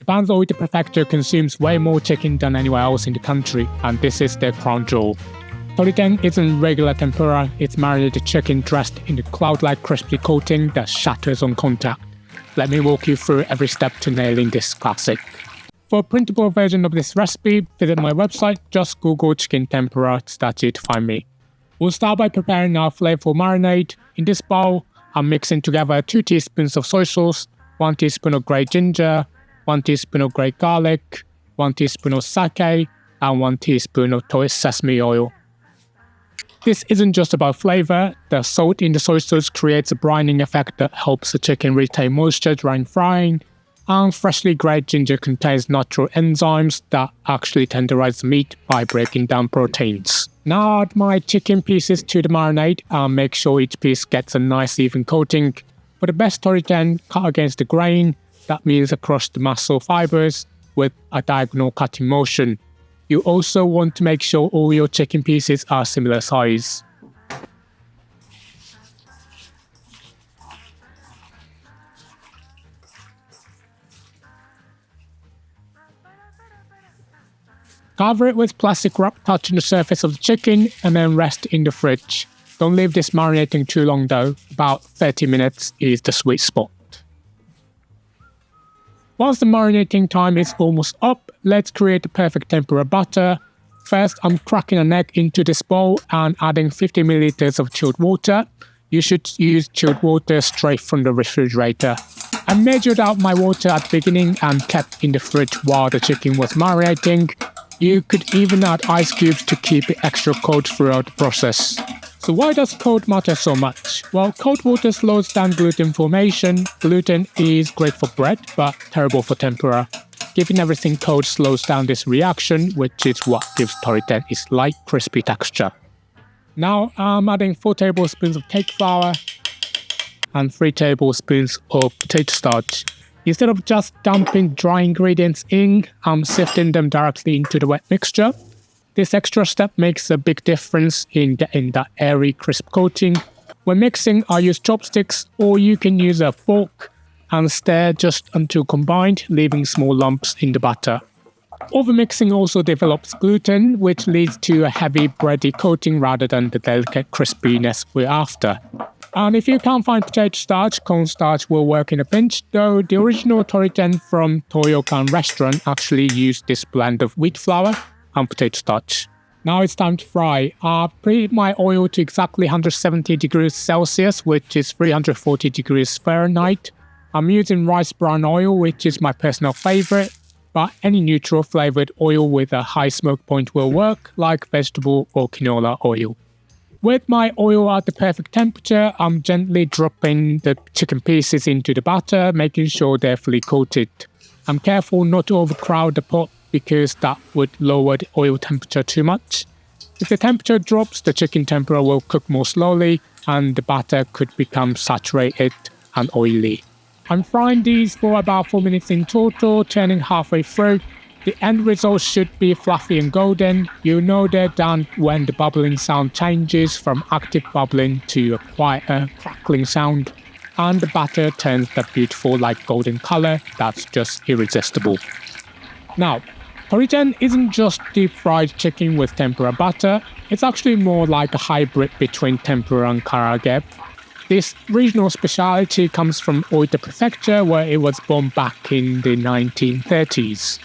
Japan's Oita prefecture consumes way more chicken than anywhere else in the country, and this is their crown jewel. Toriten isn't regular tempura, it's marinated chicken dressed in a cloud-like crispy coating that shatters on contact. Let me walk you through every step to nailing this classic. For a printable version of this recipe, visit my website, just Google chicken tempura, that's it to find me. We'll start by preparing our flavorful marinade. In this bowl, I'm mixing together 2 teaspoons of soy sauce, 1 teaspoon of grated ginger, 1 teaspoon of grated garlic, 1 teaspoon of sake, and 1 teaspoon of sesame oil. This isn't just about flavor. The salt in the soy sauce creates a brining effect that helps the chicken retain moisture during frying, and freshly grated ginger contains natural enzymes that actually tenderize the meat by breaking down proteins. Now add my chicken pieces to the marinade and make sure each piece gets a nice even coating. For the best Toriten, cut against the grain, that means across the muscle fibers with a diagonal cutting motion. You also want to make sure all your chicken pieces are similar size. Cover it with plastic wrap touching the surface of the chicken and then rest in the fridge. Don't leave this marinating too long though, about 30 minutes is the sweet spot. Once the marinating time is almost up, let's create the perfect tempura batter. First, I'm cracking an egg into this bowl and adding 50 milliliters of chilled water. You should use chilled water straight from the refrigerator. I measured out my water at the beginning and kept in the fridge while the chicken was marinating. You could even add ice cubes to keep it extra cold throughout the process. So why does cold matter so much? Well, cold water slows down gluten formation. Gluten is great for bread, but terrible for tempura. Keeping everything cold slows down this reaction, which is what gives Toriten its light, crispy texture. Now I'm adding 4 tablespoons of cake flour and 3 tablespoons of potato starch. Instead of just dumping dry ingredients in, I'm sifting them directly into the wet mixture. This extra step makes a big difference in getting that airy, crisp coating. When mixing, I use chopsticks, or you can use a fork and stir just until combined, leaving small lumps in the batter. Overmixing also develops gluten, which leads to a heavy, bready coating rather than the delicate crispiness we're after. And if you can't find potato starch, cornstarch will work in a pinch, though the original Toriten from Toyokan restaurant actually used this blend of wheat flour and potato starch. Now it's time to fry. I've preheated my oil to exactly 170 degrees Celsius, which is 340 degrees Fahrenheit. I'm using rice bran oil, which is my personal favorite, but any neutral flavored oil with a high smoke point will work, like vegetable or canola oil. With my oil at the perfect temperature, I'm gently dropping the chicken pieces into the batter, making sure they're fully coated. I'm careful not to overcrowd the pot because that would lower the oil temperature too much. If the temperature drops, the chicken tempura will cook more slowly and the batter could become saturated and oily. I'm frying these for about 4 minutes in total, turning halfway through. The end result should be fluffy and golden. You'll know they're done when the bubbling sound changes from active bubbling to a quieter crackling sound, and the batter turns that beautiful light golden color that's just irresistible. Now, Toriten isn't just deep fried chicken with tempura batter, it's actually more like a hybrid between tempura and karaage. This regional specialty comes from Oita prefecture, where it was born back in the 1930s.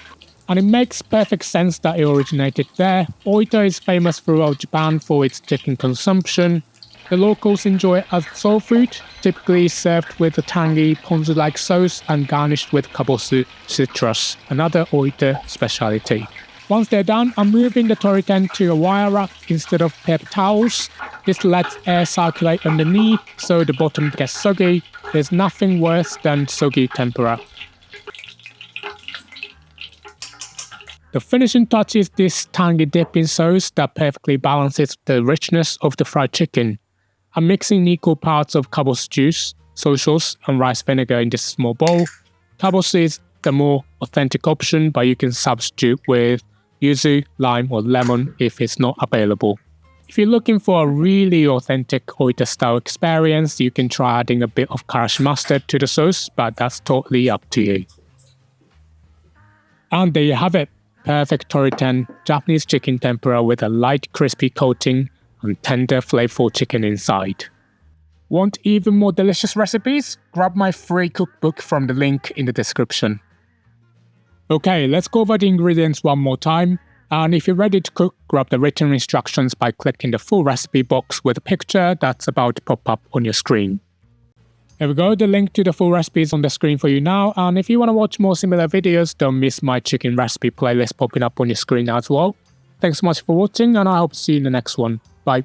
And it makes perfect sense that it originated there. Oita is famous throughout Japan for its chicken consumption. The locals enjoy it as soul food, typically served with a tangy ponzu-like sauce and garnished with kabosu citrus, another Oita specialty. Once they're done, I'm moving the Toriten to a wire rack instead of paper towels. This lets air circulate underneath so the bottom gets soggy. There's nothing worse than soggy tempura. The finishing touch is this tangy dipping sauce that perfectly balances the richness of the fried chicken. I'm mixing equal parts of kabosu juice, soy sauce, and rice vinegar in this small bowl. Kabosu is the more authentic option, but you can substitute with yuzu, lime, or lemon if it's not available. If you're looking for a really authentic Oita style experience, you can try adding a bit of karashi mustard to the sauce, but that's totally up to you. And there you have it. Perfect Toriten Japanese chicken tempura with a light crispy coating and tender flavorful chicken inside. Want even more delicious recipes? Grab my free cookbook from the link in the description. Okay, let's go over the ingredients one more time. And if you're ready to cook, grab the written instructions by clicking the full recipe box with a picture that's about to pop up on your screen. Here we go, the link to the full recipe is on the screen for you now, and if you want to watch more similar videos, don't miss my chicken recipe playlist popping up on your screen as well. Thanks so much for watching, and I hope to see you in the next one. Bye.